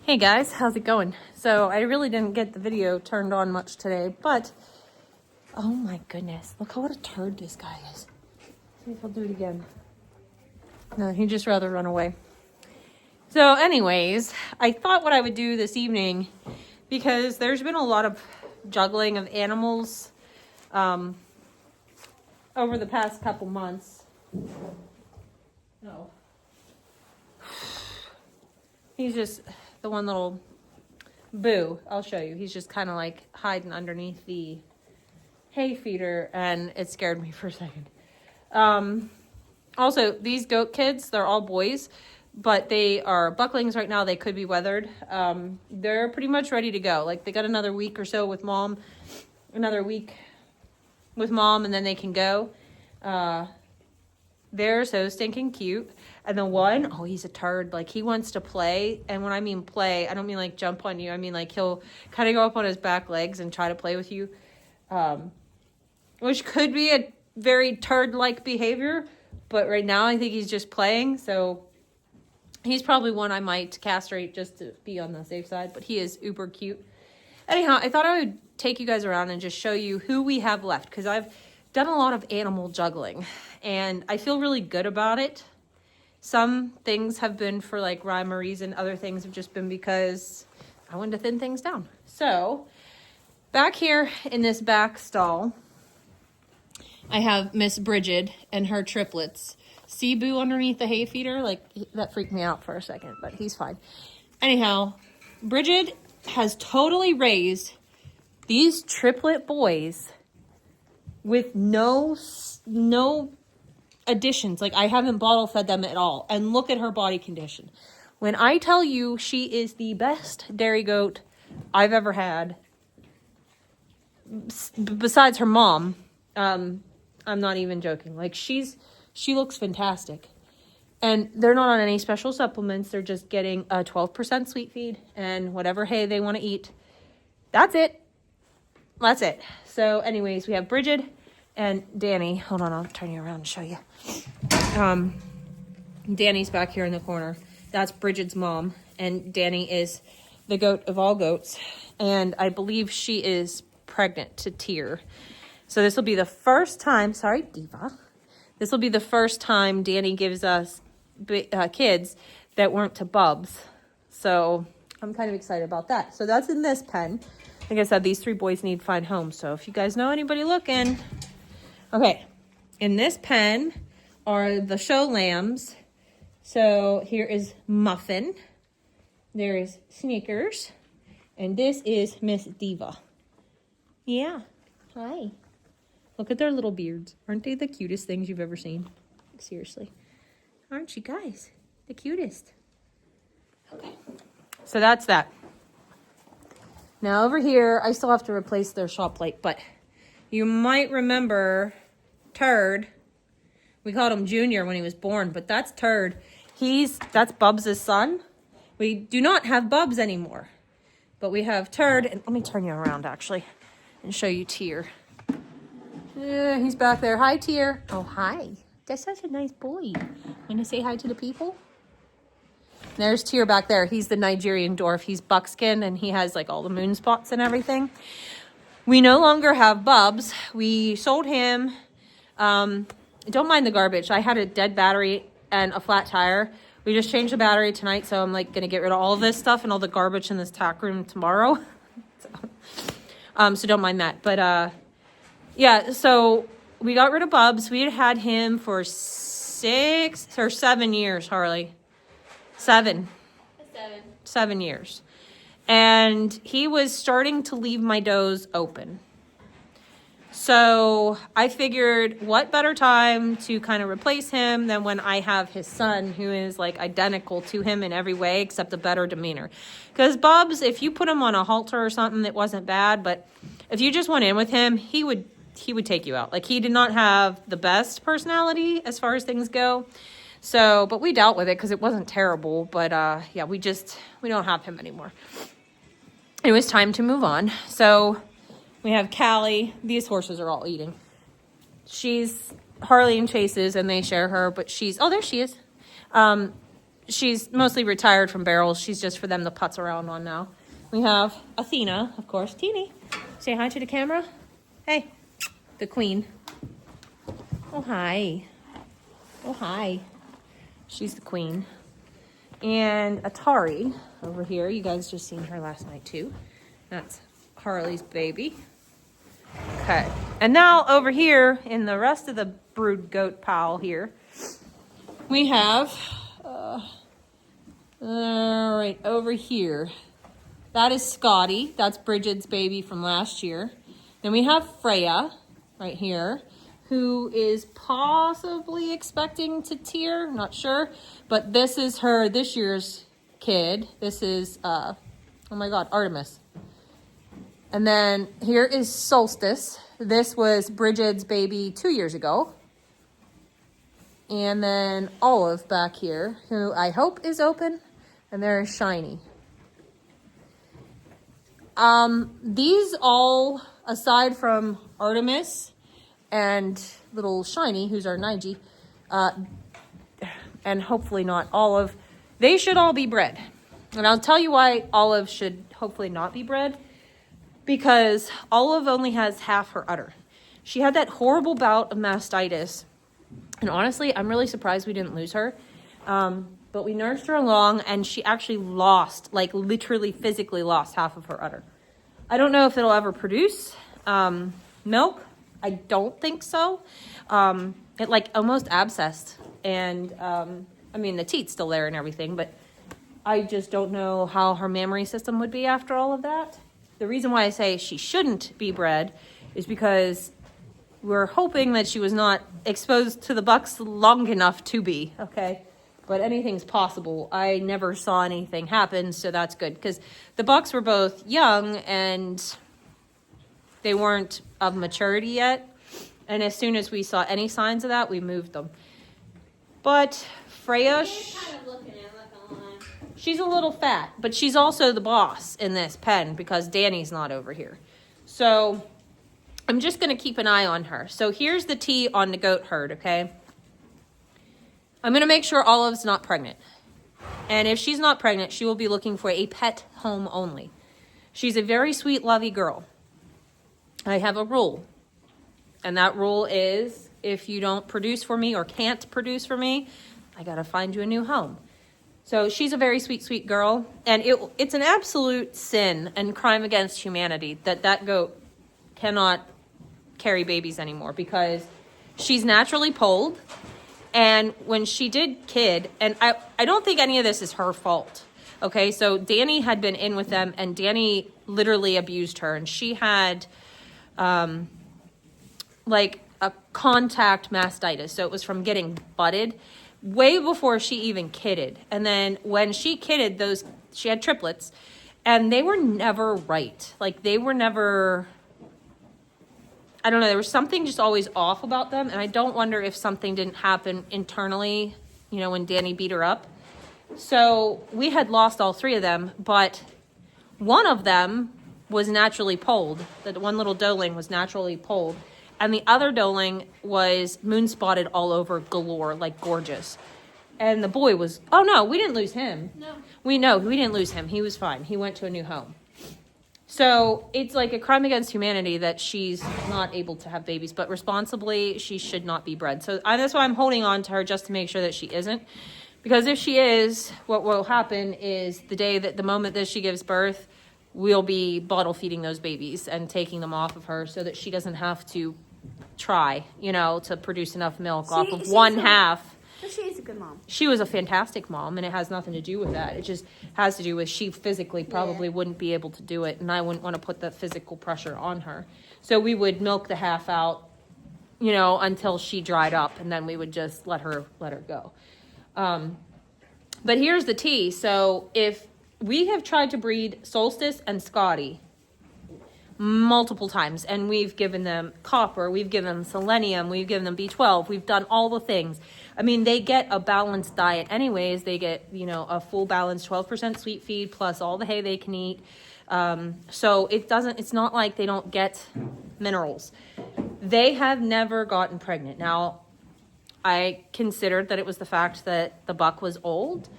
Hey guys, how's it going? So I really didn't get the video turned on much today, but oh my goodness, look what a turd this guy is. See if I'll do it again. No, he'd just rather run away. So anyways, I thought what I would do this evening, because there's been a lot of juggling of animals over the past couple months. No. He's just the one little boo. I'll show you. He's just kind of like hiding underneath the hay feeder, and it scared me for a second. Also, these goat kids, they're all boys, but they are bucklings right now. They could be weathered. They're pretty much ready to go. Like, they got another week or so with mom, and then they can go. They're so stinking cute. And the one, oh, he's a turd. Like, he wants to play. And when I mean play, I don't mean like jump on you. I mean like he'll kind of go up on his back legs and try to play with you. Which could be a very turd-like behavior. But right now I think he's just playing. So he's probably one I might castrate just to be on the safe side. But he is uber cute. Anyhow, I thought I would take you guys around and just show you who we have left. Because I've done a lot of animal juggling. And I feel really good about it. Some things have been for like rhyme or reason. Other things have just been because I wanted to thin things down. So back here in this back stall, I have Miss Bridget and her triplets. See Boo underneath the hay feeder? Like, that freaked me out for a second, but he's fine. Anyhow, Bridget has totally raised these triplet boys with no additions. Like, I haven't bottle fed them at all. And look at her body condition. When I tell you she is the best dairy goat I've ever had, besides her mom, I'm not even joking. Like, she looks fantastic. And they're not on any special supplements. They're just getting a 12% sweet feed and whatever hay they want to eat. That's it. That's it. So anyways, we have Bridget and Danny. Hold on, I'll turn you around and show you. Danny's back here in the corner. That's Bridget's mom. And Danny is the goat of all goats. And I believe she is pregnant to Tyr. So this will be the first time, sorry, Diva. This will be the first time Danny gives us kids that weren't to Bubs. So I'm kind of excited about that. So that's in this pen. Like I said, these three boys need to find homes. So if you guys know anybody looking. Okay, in this pen are the show lambs. So here is Muffin. There is Snickers. And this is Miss Diva. Yeah, hi. Look at their little beards. Aren't they the cutest things you've ever seen? Seriously. Aren't you guys the cutest? Okay, so that's that. Now over here, I still have to replace their shop light, but you might remember Turd. We called him Junior when he was born, but that's Turd. That's Bubs' son. We do not have Bubs anymore, but we have Turd. And let me turn you around actually and show you Tyr. Yeah, he's back there. Hi, Tyr. Oh, hi. That's such a nice boy. Want to say hi to the people? There's Tyr back there. He's the Nigerian dwarf. He's buckskin, and he has like all the moon spots and everything. We no longer have Bubs. We sold him. Don't mind the garbage. I had a dead battery and a flat tire. We just changed the battery tonight, so I'm like going to get rid of all of this stuff and all the garbage in this tack room tomorrow. So don't mind that. But yeah, so we got rid of Bubs. We had him for 6 or 7 years, Harley. 7 years. And he was starting to leave my does open. So I figured what better time to kind of replace him than when I have his son, who is like identical to him in every way except a better demeanor. Because Bubs, if you put him on a halter or something, it wasn't bad. But if you just went in with him, he would take you out. Like, he did not have the best personality as far as things go. So, but we dealt with it because it wasn't terrible. But yeah, we don't have him anymore. It was time to move on. So we have Callie. These horses are all eating. She's Harley and Chase's, and they share her, but oh, there she is. she's mostly retired from barrels. She's just for them to putz around on now. We have Athena, of course. Teeny, say hi to the camera. Hey, the queen. Oh, hi. Oh, hi. She's the queen. And Atari over here. You guys just seen her last night too. That's Harley's baby. Okay. And now over here in the rest of the brood goat pile here, we have, right over here. That is Scotty. That's Bridget's baby from last year. Then we have Freya right here, who is possibly expecting to tear, not sure. But this is her this year's kid. This is, oh my God, Artemis. And then here is Solstice. This was Bridget's baby 2 years ago. And then Olive back here, who I hope is open. And there is Shiny. These all, aside from Artemis and little Shiny, who's our Nige, and hopefully not Olive, they should all be bred. And I'll tell you why Olive should hopefully not be bred. Because Olive only has half her udder. She had that horrible bout of mastitis. And honestly, I'm really surprised we didn't lose her. But we nursed her along, and she actually lost, like literally physically lost half of her udder. I don't know if it'll ever produce milk. I don't think so. It like almost abscessed. And I mean, the teat's still there and everything, but I just don't know how her mammary system would be after all of that. The reason why I say she shouldn't be bred is because we're hoping that she was not exposed to the bucks long enough to be, okay? But anything's possible. I never saw anything happen, so that's good. Because the bucks were both young and they weren't of maturity yet. And as soon as we saw any signs of that, we moved them. But Freya, she's a little fat, but she's also the boss in this pen because Danny's not over here. So I'm just going to keep an eye on her. So here's the tea on the goat herd, okay? I'm going to make sure Olive's not pregnant. And if she's not pregnant, she will be looking for a pet home only. She's a very sweet, lovey girl. I have a rule. And that rule is if you don't produce for me or can't produce for me, I got to find you a new home. So she's a very sweet, sweet girl. And it's an absolute sin and crime against humanity that goat cannot carry babies anymore because she's naturally polled. And when she did kid, and I don't think any of this is her fault. Okay, so Danny had been in with them and Danny literally abused her. And she had like a contact mastitis. So it was from getting butted way before she even kidded. And then when she kidded, she had triplets and they were never right. Like they were never, I don't know, there was something just always off about them. And I don't wonder if something didn't happen internally, you know, when Danny beat her up. So we had lost all three of them, but one of them was naturally polled. The one little doeling was naturally polled. And the other doeling was moon spotted all over galore, like gorgeous. And the boy was, oh no, we didn't lose him. No. We didn't lose him. He was fine. He went to a new home. So it's like a crime against humanity that she's not able to have babies, but responsibly, she should not be bred. So that's why I'm holding on to her just to make sure that she isn't. Because if she is, what will happen is the moment that she gives birth, we'll be bottle feeding those babies and taking them off of her so that she doesn't have to try, you know, to produce enough milk off of one half. But she's a good mom. She was a fantastic mom, and it has nothing to do with that. It just has to do with she physically probably wouldn't be able to do it, and I wouldn't want to put the physical pressure on her. So we would milk the half out, you know, until she dried up, and then we would just let her go. But here's the tea. So if we have tried to breed Solstice and Scotty multiple times, and we've given them copper, we've given them selenium, we've given them B12, we've done all the things. I mean, they get a balanced diet anyways. They get, you know, a full balanced 12% sweet feed plus all the hay they can eat. So it's not like they don't get minerals. They have never gotten pregnant. Now, I considered that it was the fact that the buck was old.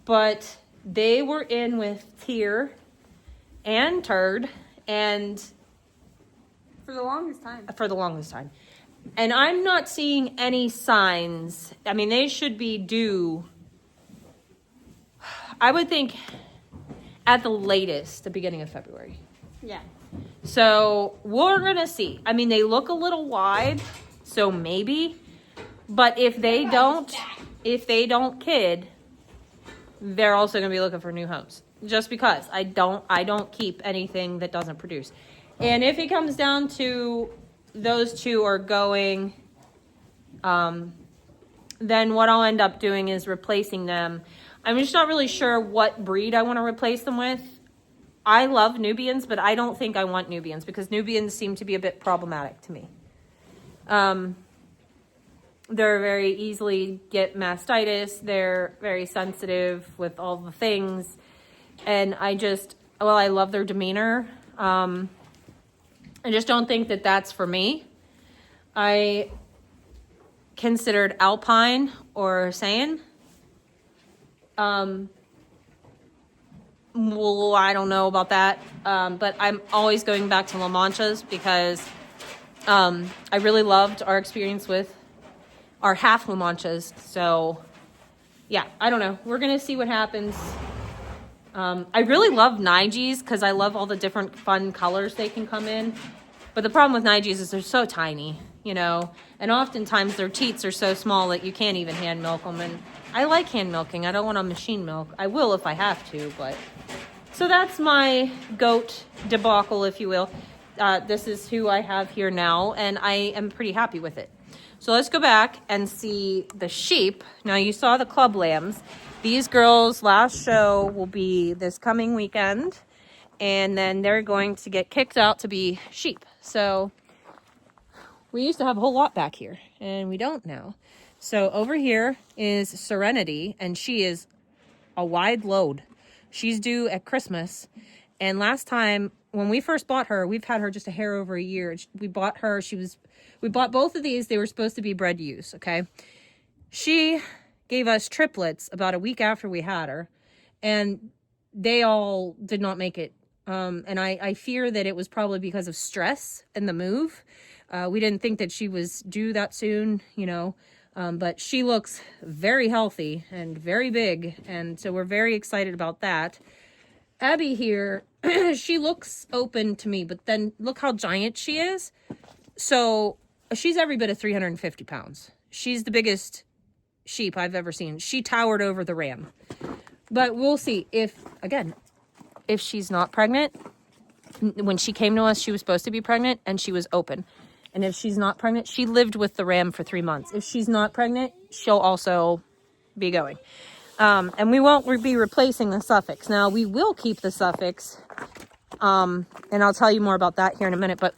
but they were in with tear and turd and for the longest time. And I'm not seeing any signs. I mean, they should be due, I would think, at the latest, the beginning of February. Yeah. So we're going to see. I mean, they look a little wide, so maybe. But if they don't kid, they're also going to be looking for new homes. Just because I don't keep anything that doesn't produce. And if it comes down to those two are going, then what I'll end up doing is replacing them. I'm just not really sure what breed I want to replace them with. I love Nubians, but I don't think I want Nubians because Nubians seem to be a bit problematic to me. They're very easily get mastitis. They're very sensitive with all the things. And I love their demeanor. I just don't think that that's for me. I considered Alpine or Saiyan. Well, I don't know about that. But I'm always going back to La Manchas because I really loved our experience with our half La Manchas. So, yeah, I don't know. We're going to see what happens. I really love Nigis because I love all the different fun colors they can come in. But the problem with Nigis is they're so tiny, you know. And oftentimes their teats are so small that you can't even hand milk them. And I like hand milking. I don't want to machine milk. I will if I have to, but... So that's my goat debacle, if you will. This is who I have here now, and I am pretty happy with it. So let's go back and see the sheep. Now you saw the club lambs. These girls' last show will be this coming weekend, and then they're going to get kicked out to be sheep. So we used to have a whole lot back here, and we don't now. So over here is Serenity, and she is a wide load. She's due at Christmas. And last time, when we first bought her, we've had her just a hair over a year. We bought her, we bought both of these. They were supposed to be bred use, okay? She gave us triplets about a week after we had her. And they all did not make it. And I fear that it was probably because of stress and the move. We didn't think that she was due that soon, you know. But she looks very healthy and very big. And so we're very excited about that. Abby here, she looks open to me, but then look how giant she is. So she's every bit of 350 pounds. She's the biggest sheep I've ever seen. She towered over the ram. But we'll see if she's not pregnant. When she came to us, she was supposed to be pregnant and she was open. And if she's not pregnant, she lived with the ram for 3 months. If she's not pregnant, she'll also be going. And we won't be replacing the suffix. Now, we will keep the suffix. And I'll tell you more about that here in a minute. But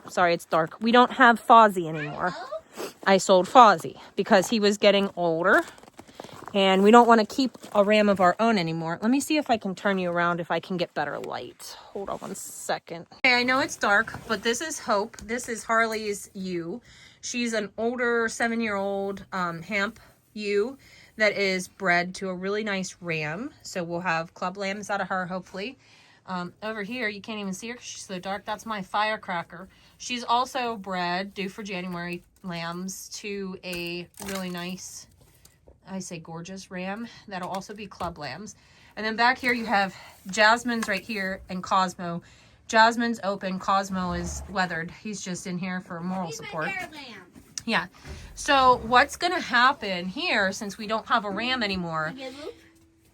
sorry, it's dark. We don't have Fozzie anymore. I sold Fozzie because he was getting older. And we don't want to keep a ram of our own anymore. Let me see if I can turn you around, if I can get better light. Hold on 1 second. Okay, I know it's dark, but this is Hope. This is Harley's ewe. She's an older 7-year-old Hamp ewe that is bred to a really nice ram. So we'll have club lambs out of her, hopefully. Over here, you can't even see her because she's so dark. That's my Firecracker. She's also bred, due for January, lambs to a really nice... I say gorgeous ram. That'll also be club lambs. And then back here you have Jasmine's right here and Cosmo. Jasmine's open. Cosmo is weathered. He's just in here for moral support. My lamb. Yeah. So what's going to happen here, since we don't have a ram anymore,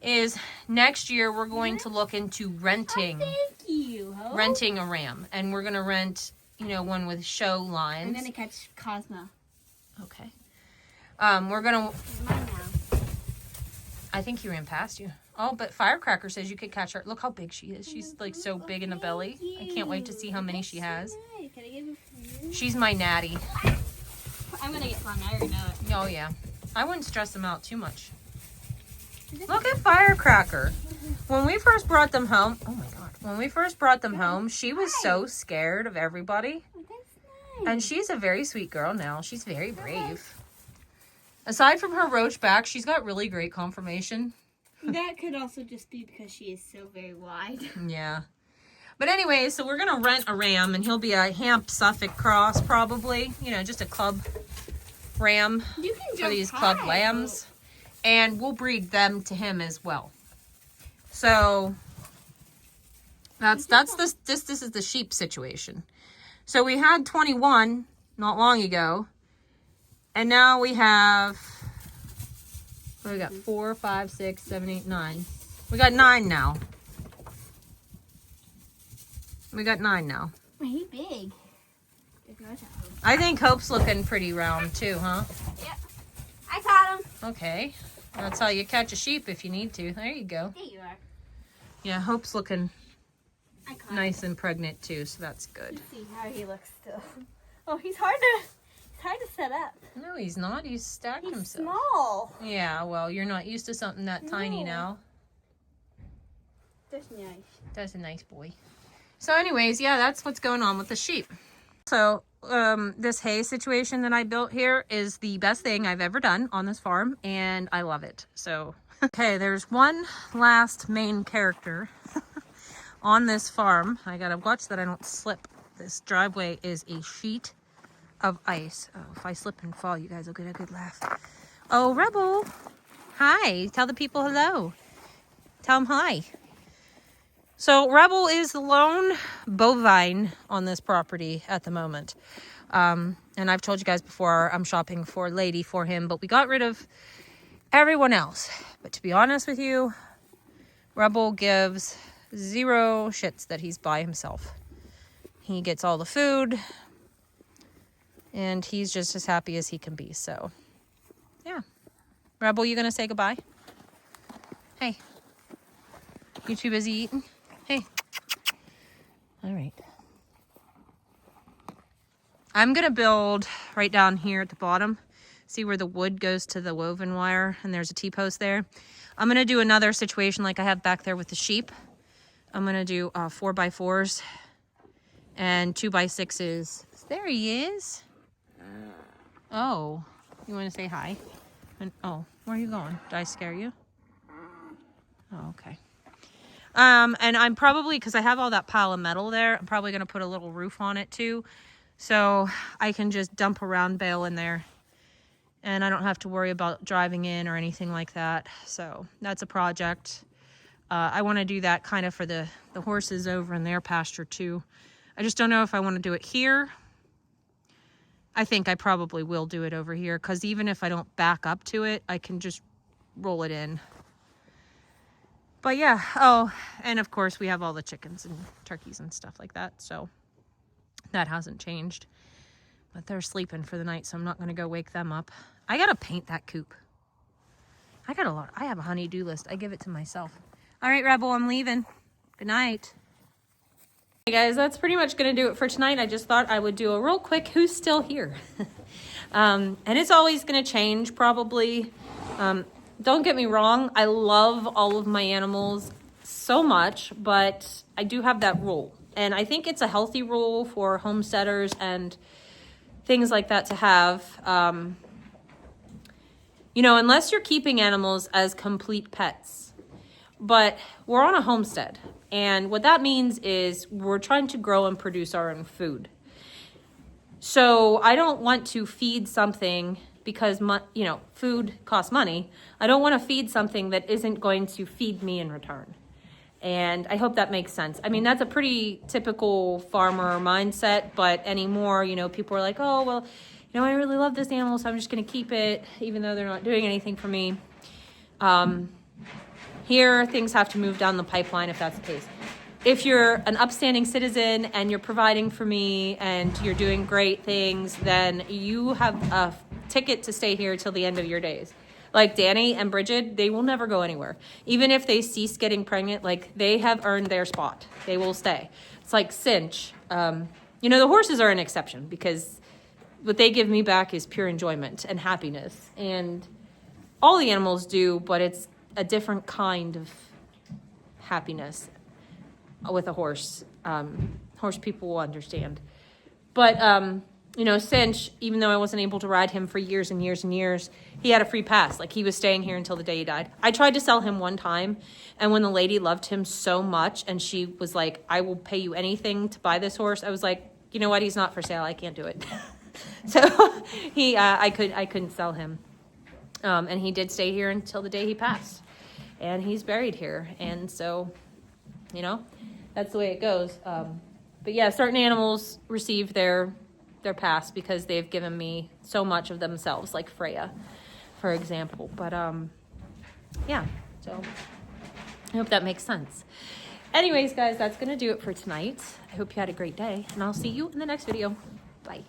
is next year we're going to look into renting. Thank you, Hope. Renting a ram. And we're going to rent, one with show lines. I'm going to catch Cosmo. Okay. We're going to... Mine now. I think he ran past you. Oh, but Firecracker says you could catch her. Look how big she is. She's like so big in the belly. I can't wait to see how many she has. Can I give it for you? She's my natty. I'm going to get one. I already know it. Oh, yeah. I wouldn't stress them out too much. Look at Firecracker. When we first brought them home, oh my God. When we first brought them home, she was so scared of everybody. Oh, that's nice. And she's a very sweet girl now. She's very brave. Aside from her roach back, she's got really great conformation. That could also just be because she is so very wide. Yeah. But anyway, so we're going to rent a ram, and he'll be a Hamp Suffolk cross probably. You know, just a club ram You can for jump these club high. lambs. And we'll breed them to him as well. So this is the sheep situation. So we had 21 not long ago. And now we have, what do we got? 4, 5, 6, 7, 8, 9. We got 9 now. We got 9 now. He's big. I think Hope's looking pretty round too, huh? Yep. I caught him. Okay. That's how you catch a sheep if you need to. There you go. There you are. Yeah, Hope's looking I caught nice and pregnant too, so that's good. Let's see how he looks still. Oh, he's hard to set up. No, he's not. He's stacked He's himself. small. Yeah, well, you're not used to something that tiny No. now. That's nice. That's a nice boy. So anyways, yeah, that's what's going on with the sheep. So this hay situation that I built here is the best thing I've ever done on this farm, and I love it. So, okay, there's one last main character on this farm. I gotta watch that I don't slip. This driveway is a sheet of ice. Oh, if I slip and fall, you guys will get a good laugh. Oh, Rebel. Hi. Tell the people hello. Tell them hi. So Rebel is the lone bovine on this property at the moment. And I've told you guys before, I'm shopping for Lady for him, but we got rid of everyone else. But to be honest with you, Rebel gives 0 shits that he's by himself. He gets all the food, and he's just as happy as he can be. So, yeah. Rebel, you gonna say goodbye? Hey. You too busy eating? Hey. All right. I'm going to build right down here at the bottom. See where the wood goes to the woven wire, and there's a T-post there. I'm going to do another situation like I have back there with the sheep. I'm going to do 4x4s and 2x6s. There he is. Oh, you want to say hi? And, oh, where are you going? Did I scare you? Oh, okay. And I'm probably, because I have all that pile of metal there, I'm probably going to put a little roof on it too. So I can just dump a round bale in there. And I don't have to worry about driving in or anything like that. So that's a project. I want to do that kind of for the horses over in their pasture too. I just don't know if I want to do it here. I think I probably will do it over here, because even if I don't back up to it, I can just roll it in. But yeah, oh, and of course we have all the chickens and turkeys and stuff like that, so that hasn't changed. But they're sleeping for the night, so I'm not going to go wake them up. I got to paint that coop. I have a honey-do list. I give it to myself. All right, Rebel, I'm leaving. Good night. Hey guys, that's pretty much going to do it for tonight. I just thought I would do a real quick who's still here. And it's always going to change probably. Don't get me wrong, I love all of my animals so much, but I do have that rule. And I think it's a healthy rule for homesteaders and things like that to have. You know, unless you're keeping animals as complete pets. But we're on a homestead. And what that means is we're trying to grow and produce our own food. So I don't want to feed something because, you know, food costs money. I don't want to feed something that isn't going to feed me in return. And I hope that makes sense. I mean, that's a pretty typical farmer mindset, but anymore, you know, people are like, oh, well, you know, I really love this animal, so I'm just going to keep it, even though they're not doing anything for me. Here, things have to move down the pipeline if that's the case. If you're an upstanding citizen and you're providing for me and you're doing great things, then you have a ticket to stay here till the end of your days. Like Danny and Bridget, they will never go anywhere. Even if they cease getting pregnant, like they have earned their spot. They will stay. It's like Cinch. You know, the horses are an exception because what they give me back is pure enjoyment and happiness. And all the animals do, but it's a different kind of happiness with a horse. Horse people will understand. But you know, Cinch, even though I wasn't able to ride him for years and years and years, he had a free pass. Like, he was staying here until the day he died. I tried to sell him one time, and when the lady loved him so much, and she was like, I will pay you anything to buy this horse, I was like, you know what, he's not for sale, I can't do it. So I couldn't sell him. And he did stay here until the day he passed. And he's buried here. And so, you know, that's the way it goes. But yeah, certain animals receive their pass because they've given me so much of themselves, like Freya, for example. But yeah, so I hope that makes sense. Anyways, guys, that's going to do it for tonight. I hope you had a great day, and I'll see you in the next video. Bye.